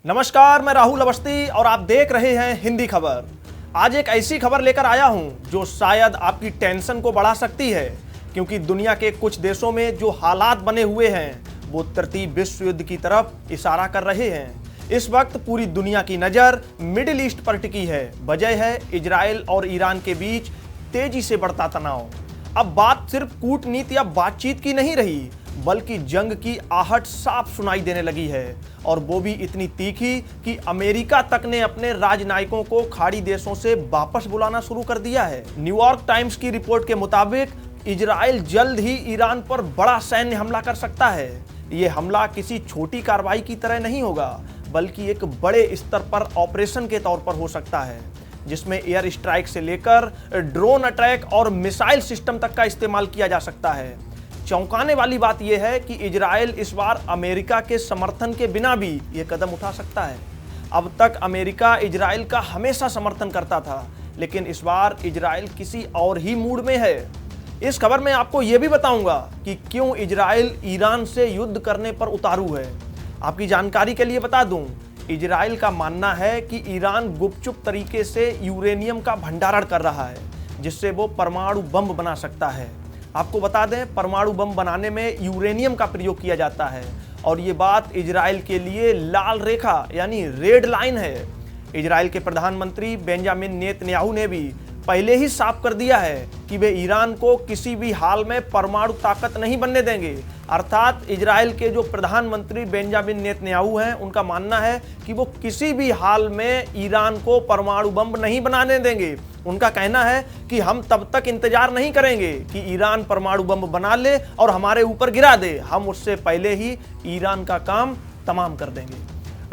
नमस्कार, मैं राहुल अवस्थी और आप देख रहे हैं हिंदी खबर। आज एक ऐसी खबर लेकर आया हूं जो शायद आपकी टेंशन को बढ़ा सकती है, क्योंकि दुनिया के कुछ देशों में जो हालात बने हुए हैं वो तृतीय विश्व युद्ध की तरफ इशारा कर रहे हैं। इस वक्त पूरी दुनिया की नज़र मिडिल ईस्ट पर टिकी है। वजह है इजराइल और ईरान के बीच तेजी से बढ़ता तनाव। अब बात सिर्फ कूटनीति या बातचीत की नहीं रही, बल्कि जंग की आहट साफ सुनाई देने लगी है, और वो भी इतनी तीखी कि अमेरिका तक ने अपने राजनयिकों को खाड़ी देशों से वापस बुलाना शुरू कर दिया है। न्यूयॉर्क टाइम्स की रिपोर्ट के मुताबिक इजराइल जल्द ही ईरान पर बड़ा सैन्य हमला कर सकता है। ये हमला किसी छोटी कार्रवाई की तरह नहीं होगा, बल्कि एक बड़े स्तर पर ऑपरेशन के तौर पर हो सकता है, जिसमें एयर स्ट्राइक से लेकर ड्रोन अटैक और मिसाइल सिस्टम तक का इस्तेमाल किया जा सकता है। चौंकाने वाली बात यह है कि इजराइल इस बार अमेरिका के समर्थन के बिना भी ये कदम उठा सकता है। अब तक अमेरिका इजराइल का हमेशा समर्थन करता था, लेकिन इस बार इजराइल किसी और ही मूड में है। इस खबर में आपको यह भी बताऊंगा कि क्यों इजराइल ईरान से युद्ध करने पर उतारू है। आपकी जानकारी के लिए बता दूं, इजराइल का मानना है कि ईरान गुपचुप तरीके से यूरेनियम का भंडारण कर रहा है, जिससे वो परमाणु बम बना सकता है। आपको बता दें, परमाणु बम बनाने में यूरेनियम का प्रयोग किया जाता है, और ये बात इजराइल के लिए लाल रेखा यानी रेड लाइन है। इजराइल के प्रधानमंत्री बेंजामिन नेतन्याहू ने भी पहले ही साफ कर दिया है कि वे ईरान को किसी भी हाल में परमाणु ताकत नहीं बनने देंगे। अर्थात इजराइल के जो प्रधानमंत्री बेंजामिन नेतन्याहू हैं, उनका मानना है कि वो किसी भी हाल में ईरान को परमाणु बम नहीं बनाने देंगे। उनका कहना है कि हम तब तक इंतजार नहीं करेंगे कि ईरान परमाणु बम बना ले और हमारे ऊपर गिरा दे, हम उससे पहले ही ईरान का काम तमाम कर देंगे।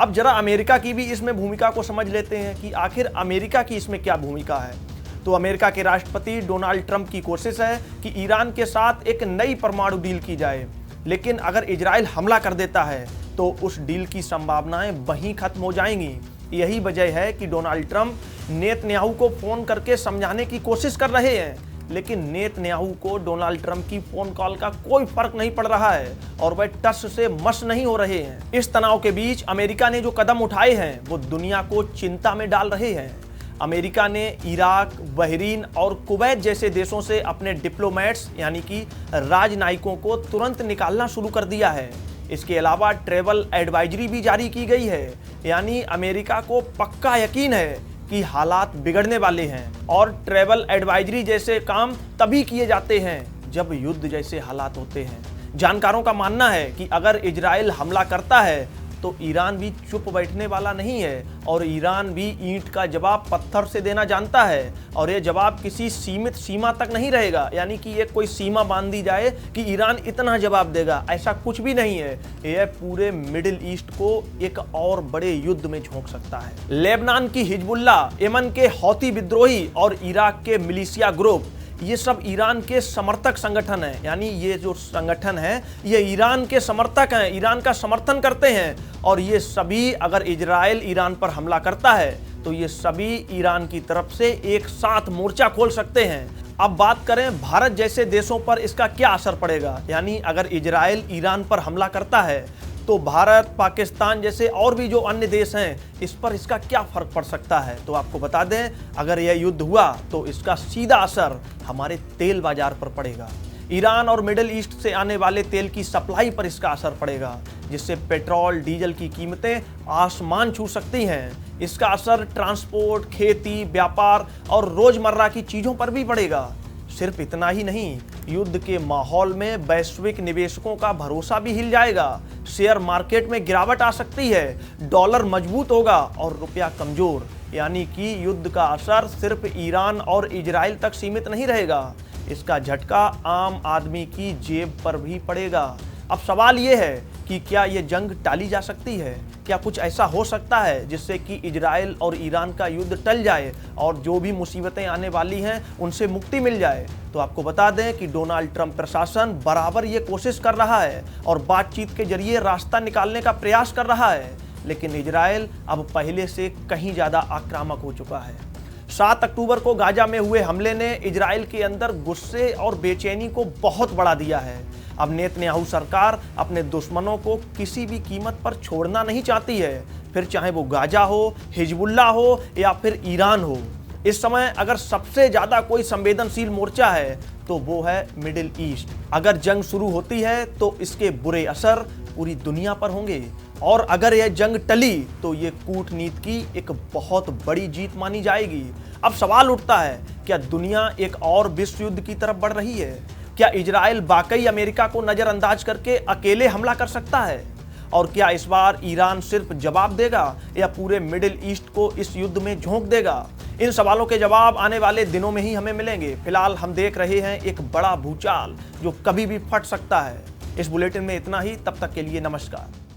अब जरा अमेरिका की भी इसमें भूमिका को समझ लेते हैं कि आखिर अमेरिका की इसमें क्या भूमिका है। तो अमेरिका के राष्ट्रपति डोनाल्ड ट्रंप की कोशिश है कि ईरान के साथ एक नई परमाणु डील की जाए, लेकिन अगर इजराइल हमला कर देता है तो उस डील की संभावनाएं वहीं खत्म हो जाएंगी। यही वजह है कि डोनाल्ड ट्रंप नेतन्याहू को फोन करके समझाने की कोशिश कर रहे हैं, लेकिन नेतन्याहू को डोनाल्ड ट्रंप की फोन कॉल का कोई फर्क नहीं पड़ रहा है और वह टस से मस नहीं हो रहे हैं। इस तनाव के बीच अमेरिका ने जो कदम उठाए हैं वो दुनिया को चिंता में डाल रहे हैं। अमेरिका ने इराक, बहरीन और कुवैत जैसे देशों से अपने डिप्लोमेट्स यानी कि राजनयिकों को तुरंत निकालना शुरू कर दिया है। इसके अलावा ट्रैवल एडवाइजरी भी जारी की गई है, यानी अमेरिका को पक्का यकीन है कि हालात बिगड़ने वाले हैं, और ट्रैवल एडवाइजरी जैसे काम तभी किए जाते हैं जब युद्ध जैसे हालात होते हैं। जानकारों का मानना है कि अगर इजराइल हमला करता है तो ईरान भी चुप बैठने वाला नहीं है, और ईरान भी ईंट का जवाब पत्थर से देना जानता है, और ये जवाब किसी सीमित सीमा तक नहीं रहेगा, यानी कि ये कोई सीमा बांध दी जाए कि ईरान इतना जवाब देगा, ऐसा कुछ भी नहीं है। यह पूरे मिडिल ईस्ट को एक और बड़े युद्ध में झोंक सकता है। लेबनान की हिजबुल्लाह, यमन के हौती विद्रोही और इराक के मिलिशिया ग्रुप, ये सब ईरान के समर्थक संगठन हैं। यानी ये जो संगठन है ये ईरान के समर्थक हैं, ईरान का समर्थन करते हैं, और ये सभी अगर इजराइल ईरान पर हमला करता है तो ये सभी ईरान की तरफ से एक साथ मोर्चा खोल सकते हैं। अब बात करें भारत जैसे देशों पर इसका क्या असर पड़ेगा, यानी अगर इजराइल ईरान पर हमला करता है तो भारत, पाकिस्तान जैसे और भी जो अन्य देश हैं, इस पर इसका क्या फर्क पड़ सकता है। तो आपको बता दें, अगर यह युद्ध हुआ तो इसका सीधा असर हमारे तेल बाजार पर पड़ेगा। ईरान और मिडिल ईस्ट से आने वाले तेल की सप्लाई पर इसका असर पड़ेगा, जिससे पेट्रोल, डीजल की कीमतें आसमान छू सकती हैं। इसका असर ट्रांसपोर्ट, खेती, व्यापार और रोजमर्रा की चीजों पर भी पड़ेगा। सिर्फ इतना ही नहीं, युद्ध के माहौल में वैश्विक निवेशकों का भरोसा भी हिल जाएगा। शेयर मार्केट में गिरावट आ सकती है, डॉलर मजबूत होगा और रुपया कमजोर। यानी कि युद्ध का असर सिर्फ ईरान और इजराइल तक सीमित नहीं रहेगा, इसका झटका आम आदमी की जेब पर भी पड़ेगा। अब सवाल ये है कि क्या ये जंग टाली जा सकती है? क्या कुछ ऐसा हो सकता है जिससे कि इजराइल और ईरान का युद्ध टल जाए और जो भी मुसीबतें आने वाली हैं उनसे मुक्ति मिल जाए? तो आपको बता दें कि डोनाल्ड ट्रंप प्रशासन बराबर ये कोशिश कर रहा है और बातचीत के जरिए रास्ता निकालने का प्रयास कर रहा है, लेकिन इजराइल अब पहले से कहीं ज़्यादा आक्रामक हो चुका है। 7 अक्टूबर को गाजा में हुए हमले ने इजराइल के अंदर गुस्से और बेचैनी को बहुत बढ़ा दिया है। अब नेतन्याहू सरकार अपने दुश्मनों को किसी भी कीमत पर छोड़ना नहीं चाहती है, फिर चाहे वो गाजा हो, हिजबुल्लाह हो या फिर ईरान हो। इस समय अगर सबसे ज्यादा कोई संवेदनशील मोर्चा है तो वो है मिडिल ईस्ट। अगर जंग शुरू होती है तो इसके बुरे असर पूरी दुनिया पर होंगे, और अगर यह जंग टली तो ये कूटनीति की एक बहुत बड़ी जीत मानी जाएगी। अब सवाल उठता है, क्या दुनिया एक और विश्व युद्ध की तरफ बढ़ रही है? क्या इजराइल वाकई अमेरिका को नजरअंदाज करके अकेले हमला कर सकता है? और क्या इस बार ईरान सिर्फ जवाब देगा या पूरे मिडिल ईस्ट को इस युद्ध में झोंक देगा? इन सवालों के जवाब आने वाले दिनों में ही हमें मिलेंगे। फिलहाल हम देख रहे हैं एक बड़ा भूचाल जो कभी भी फट सकता है। इस बुलेटिन में इतना ही, तब तक के लिए नमस्कार।